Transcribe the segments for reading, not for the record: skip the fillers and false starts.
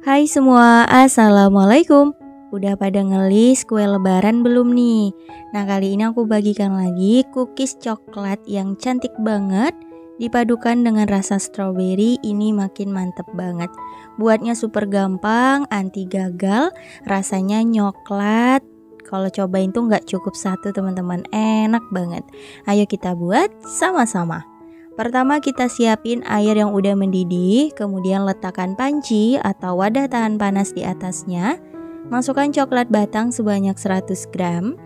Hai semua, Assalamualaikum. Udah pada ngelis kue lebaran belum nih? Nah, kali ini aku bagikan lagi cookies coklat yang cantik banget dipadukan dengan rasa stroberi. Ini makin mantep banget. Buatnya super gampang, anti gagal, rasanya nyoklat. Kalau cobain tuh nggak cukup satu teman-teman, enak banget. Ayo kita buat sama-sama. Pertama kita siapin air yang udah mendidih, kemudian letakkan panci atau wadah tahan panas di atasnya. Masukkan coklat batang sebanyak 100 gram.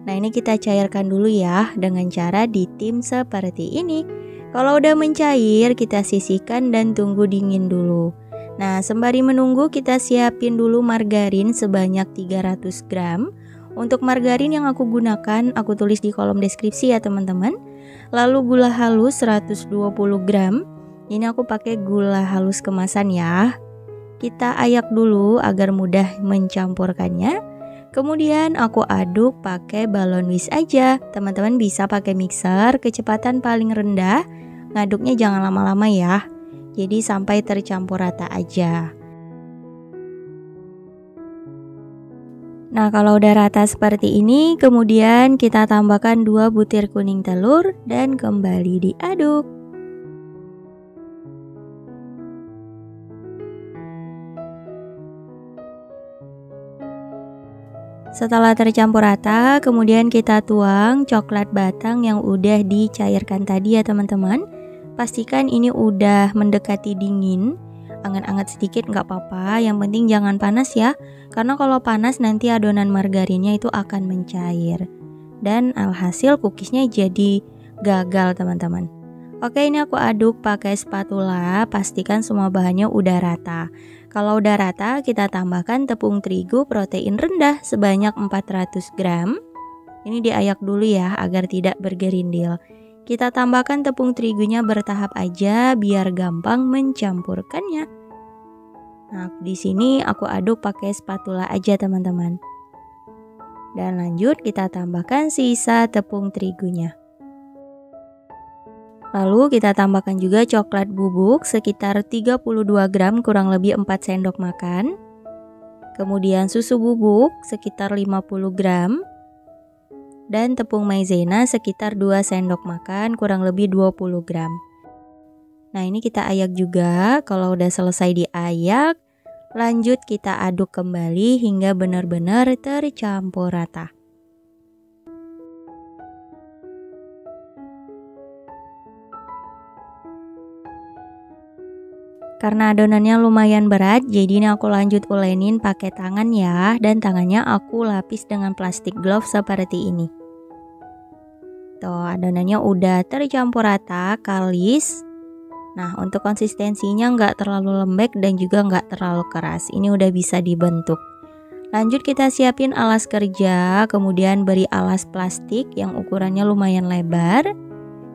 Nah, ini kita cairkan dulu ya dengan cara ditim seperti ini. Kalau udah mencair, kita sisihkan dan tunggu dingin dulu. Nah, sembari menunggu kita siapin dulu margarin sebanyak 300 gram. Untuk margarin yang aku gunakan, aku tulis di kolom deskripsi ya teman-teman. Lalu gula halus 120 gram. Ini aku pakai gula halus kemasan ya. Kita ayak dulu agar mudah mencampurkannya. Kemudian aku aduk pakai balon whisk aja. Teman-teman bisa pakai mixer, kecepatan paling rendah. Ngaduknya jangan lama-lama ya. Jadi sampai tercampur rata aja. Nah, kalau udah rata seperti ini, kemudian kita tambahkan 2 butir kuning telur dan kembali diaduk. Setelah tercampur rata, kemudian kita tuang coklat batang yang udah dicairkan tadi ya teman-teman. Pastikan ini udah mendekati dingin. Anget-anget sedikit nggak apa-apa, yang penting jangan panas ya. Karena kalau panas nanti adonan margarinnya itu akan mencair. Dan alhasil cookiesnya jadi gagal teman-teman. Oke, ini aku aduk pakai spatula, pastikan semua bahannya udah rata. Kalau udah rata, kita tambahkan tepung terigu protein rendah sebanyak 400 gram. Ini diayak dulu ya agar tidak bergerindil. Kita tambahkan tepung terigunya bertahap aja biar gampang mencampurkannya. Nah, di sini aku aduk pakai spatula aja teman-teman. Dan lanjut kita tambahkan sisa tepung terigunya. Lalu kita tambahkan juga coklat bubuk sekitar 32 gram kurang lebih 4 sendok makan. Kemudian susu bubuk sekitar 50 gram. Dan tepung maizena sekitar 2 sendok makan kurang lebih 20 gram. Nah, ini kita ayak juga. Kalau udah selesai diayak, lanjut kita aduk kembali hingga benar-benar tercampur rata. Karena adonannya lumayan berat, jadi ini aku lanjut ulenin pakai tangan ya. Dan tangannya aku lapis dengan plastik glove seperti ini. Tuh, adonannya udah tercampur rata, kalis. Nah, untuk konsistensinya nggak terlalu lembek dan juga nggak terlalu keras. Ini udah bisa dibentuk. Lanjut kita siapin alas kerja, kemudian beri alas plastik yang ukurannya lumayan lebar.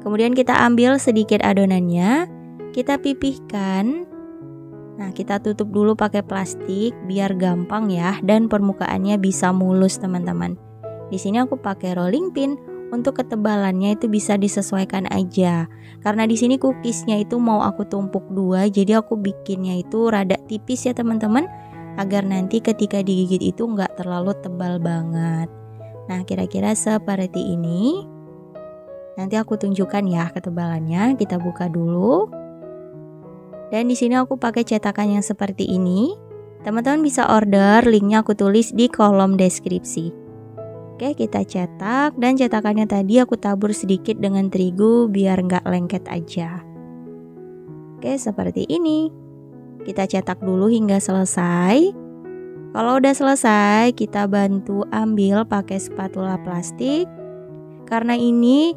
Kemudian kita ambil sedikit adonannya, kita pipihkan. Nah, kita tutup dulu pakai plastik biar gampang ya dan permukaannya bisa mulus teman-teman. Di sini aku pakai rolling pin. Untuk ketebalannya itu bisa disesuaikan aja. Karena di sini cookiesnya itu mau aku tumpuk 2, jadi aku bikinnya itu rada tipis ya teman-teman, agar nanti ketika digigit itu nggak terlalu tebal banget. Nah, kira-kira seperti ini. Nanti aku tunjukkan ya ketebalannya. Kita buka dulu. Dan di sini aku pakai cetakan yang seperti ini. Teman-teman bisa order, linknya aku tulis di kolom deskripsi. Oke, kita cetak dan cetakannya tadi aku tabur sedikit dengan terigu biar nggak lengket aja. Oke, seperti ini. Kita cetak dulu hingga selesai. Kalau udah selesai, kita bantu ambil pakai spatula plastik. Karena ini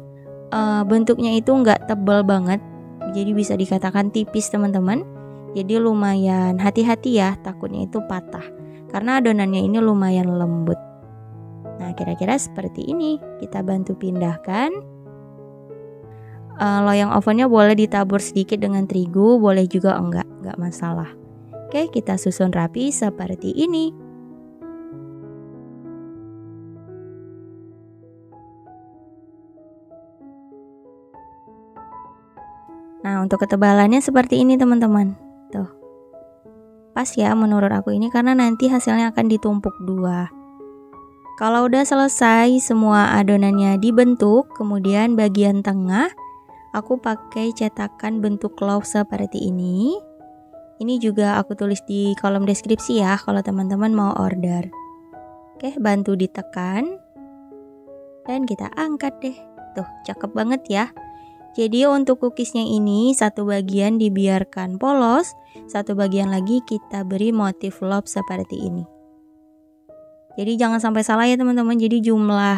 bentuknya itu nggak tebal banget, jadi bisa dikatakan tipis teman-teman. Jadi lumayan hati-hati ya, takutnya itu patah. Karena adonannya ini lumayan lembut. Nah, kira-kira seperti ini. Kita bantu pindahkan. Loyang ovennya boleh ditabur sedikit dengan terigu, boleh juga enggak masalah. Oke, kita susun rapi seperti ini. Nah, untuk ketebalannya seperti ini teman-teman. Tuh. pas ya menurut aku ini, karena nanti hasilnya akan ditumpuk 2. Kalau udah selesai semua adonannya dibentuk, kemudian bagian tengah aku pakai cetakan bentuk love seperti ini. Ini juga aku tulis di kolom deskripsi ya kalau teman-teman mau order. Oke, bantu ditekan dan kita angkat deh. Tuh, cakep banget ya. Jadi untuk cookiesnya ini satu bagian dibiarkan polos, satu bagian lagi kita beri motif love seperti ini. Jadi jangan sampai salah ya teman-teman. Jadi jumlah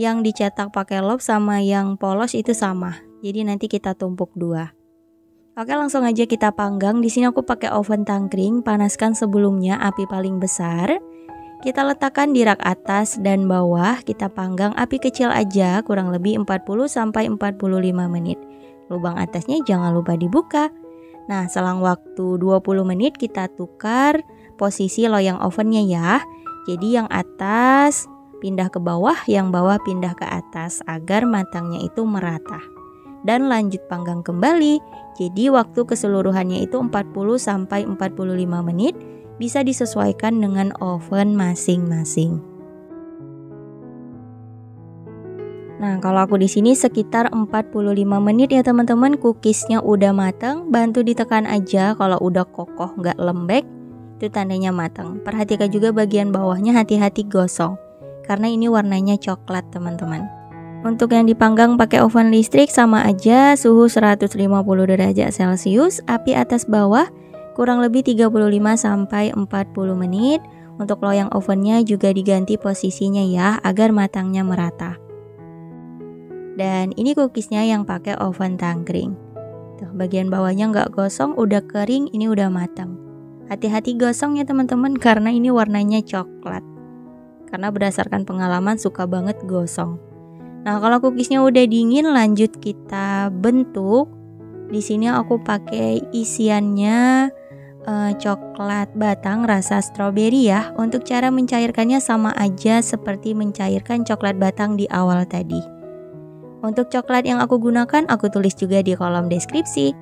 yang dicetak pakai love sama yang polos itu sama. Jadi nanti kita tumpuk 2. Oke, langsung aja kita panggang. Di sini aku pakai oven tangkring, panaskan sebelumnya api paling besar. Kita letakkan di rak atas dan bawah, kita panggang api kecil aja kurang lebih 40 sampai 45 menit. Lubang atasnya jangan lupa dibuka. Nah, selang waktu 20 menit kita tukar posisi loyang ovennya ya. Jadi yang atas pindah ke bawah, yang bawah pindah ke atas agar matangnya itu merata. Dan lanjut panggang kembali. Jadi waktu keseluruhannya itu 40 sampai 45 menit. Bisa disesuaikan dengan oven masing-masing. Nah, kalau aku di sini sekitar 45 menit ya teman-teman, cookiesnya udah matang. Bantu ditekan aja kalau udah kokoh nggak lembek, itu tandanya matang. Perhatikan juga bagian bawahnya, hati-hati gosong, karena ini warnanya coklat teman-teman. Untuk yang dipanggang pakai oven listrik sama aja, suhu 150 derajat Celcius, api atas bawah kurang lebih 35 sampai 40 menit. Untuk loyang ovennya juga diganti posisinya ya agar matangnya merata. Dan ini cookiesnya yang pakai oven tangkring. Tuh, bagian bawahnya nggak gosong, udah kering, ini udah matang. Hati-hati gosong ya teman-teman karena ini warnanya coklat. Karena berdasarkan pengalaman suka banget gosong. Nah, kalau cookiesnya udah dingin, lanjut kita bentuk. Di sini aku pakai isiannya coklat batang rasa stroberi ya. Untuk cara mencairkannya sama aja seperti mencairkan coklat batang di awal tadi. Untuk coklat yang aku gunakan aku tulis juga di kolom deskripsi.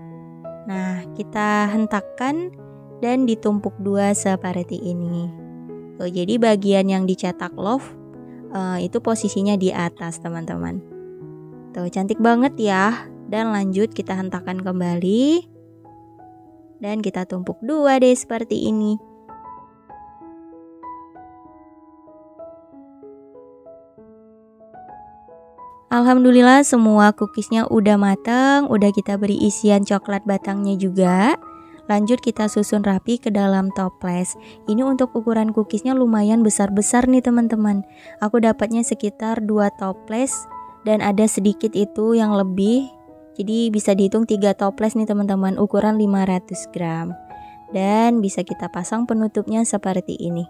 Nah, kita hentakkan dan ditumpuk 2 seperti ini. Tuh, jadi bagian yang dicetak love itu posisinya di atas teman-teman. Tuh, cantik banget ya. Dan lanjut kita hentakkan kembali. Dan kita tumpuk 2 deh seperti ini. Alhamdulillah semua cookiesnya udah matang, udah kita beri isian coklat batangnya juga. Lanjut kita susun rapi ke dalam toples. Ini untuk ukuran cookiesnya lumayan besar-besar nih teman-teman. Aku dapatnya sekitar 2 toples dan ada sedikit itu yang lebih. Jadi bisa dihitung 3 toples nih teman-teman, ukuran 500 gram. Dan bisa kita pasang penutupnya seperti ini.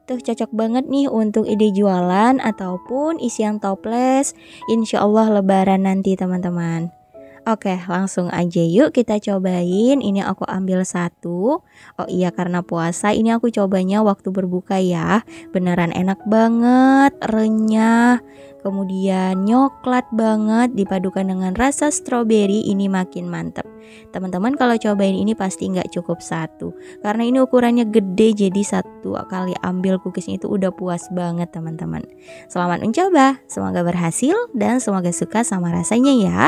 Tuh, cocok banget nih untuk ide jualan ataupun isian toples. Insya Allah lebaran nanti teman-teman. Oke, langsung aja yuk kita cobain. Ini aku ambil 1. Oh iya, karena puasa ini aku cobanya waktu berbuka ya. Beneran enak banget, renyah. Kemudian nyoklat banget dipadukan dengan rasa stroberi, ini makin mantep. Teman-teman kalau cobain ini pasti nggak cukup 1. Karena ini ukurannya gede, jadi 1 kali ambil cookiesnya itu udah puas banget teman-teman. Selamat mencoba, semoga berhasil dan semoga suka sama rasanya ya.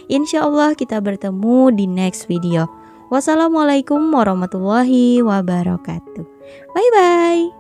Insya Allah kita bertemu di next video. Wassalamualaikum warahmatullahi wabarakatuh. Bye bye.